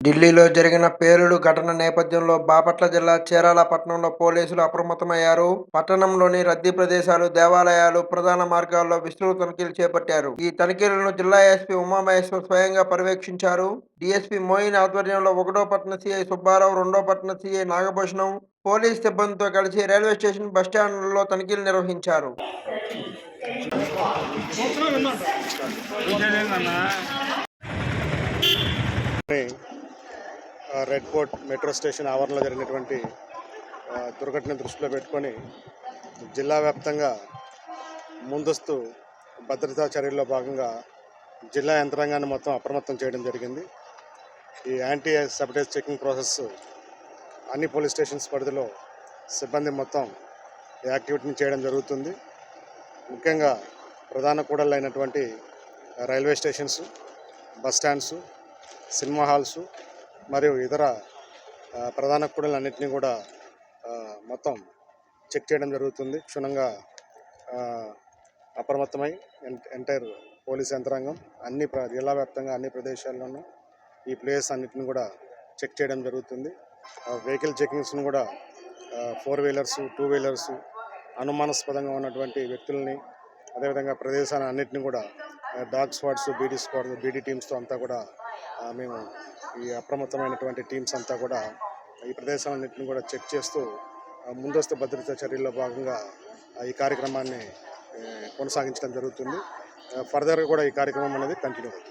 ఢిల్లీలో జరిగిన పేలుడు ఘటన నేపథ్యంలో బాపట్ల జిల్లా చీరాల పట్టణంలో పోలీసులు అప్రమత్తమయ్యారు. పట్టణంలోని రద్దీ ప్రదేశాలు, దేవాలయాలు, ప్రధాన మార్గాల్లో విస్తృత తనిఖీలు చేపట్టారు. ఈ తనిఖీలను జిల్లా ఎస్పీ ఉమామహేశ్వర్ స్వయంగా పర్యవేక్షించారు. డీఎస్పీ మోయిన్ ఆధ్వర్యంలో 1వ పట్టణ సీఐ సుబ్బారావు, 2వ పట్టణ సీఐ నాగభూషణం పోలీస్ సిబ్బందితో కలిసి రైల్వే స్టేషన్, బస్టాండ్లలో తనిఖీలు నిర్వహించారు. రెడ్ ఫోర్ట్ మెట్రో స్టేషన్ ఆవరణలో జరిగినటువంటి దుర్ఘటన దృష్టిలో పెట్టుకొని జిల్లా వ్యాప్తంగా ముందస్తు భద్రతా చర్యల్లో భాగంగా జిల్లా యంత్రాంగాన్ని మొత్తం అప్రమత్తం చేయడం జరిగింది. ఈ యాంటీ సబటేజ్ చెకింగ్ ప్రాసెస్ అన్ని పోలీస్ స్టేషన్స్ పరిధిలో సిబ్బంది మొత్తం యాక్టివిటీని చేయడం జరుగుతుంది. ముఖ్యంగా ప్రధాన కూడళ్ళు అయినటువంటి railway stations, bus stands, cinema halls మరియు ఇతర ప్రధాన కూడళ్ళన్నింటినీ కూడా మొత్తం చెక్ చేయడం జరుగుతుంది. క్షుణ్ణంగా అప్రమత్తమై ఎంటైర్ పోలీస్ యంత్రాంగం జిల్లా వ్యాప్తంగా అన్ని ప్రదేశాల్లోనూ ఈ ప్లేస్ అన్నింటిని కూడా చెక్ చేయడం జరుగుతుంది. వెహికల్ చెకింగ్స్ను కూడా 4 వీలర్స్, 2 వీలర్స్, అనుమానాస్పదంగా ఉన్నటువంటి వ్యక్తుల్ని, అదేవిధంగా ప్రదేశాలను అన్నింటినీ కూడా డాగ్ స్క్వాడ్స్, బీడీ టీమ్స్తో అంతా కూడా మేము ఈ అప్రమత్తమైనటువంటి టీమ్స్ అంతా కూడా ఈ ప్రదేశాలన్నింటినీ కూడా చెక్ చేస్తూ ముందస్తు భద్రతా చర్యల్లో భాగంగా ఈ కార్యక్రమాన్ని కొనసాగించడం జరుగుతుంది. ఫర్దర్గా కూడా ఈ కార్యక్రమం అనేది కంటిన్యూ అవుతుంది.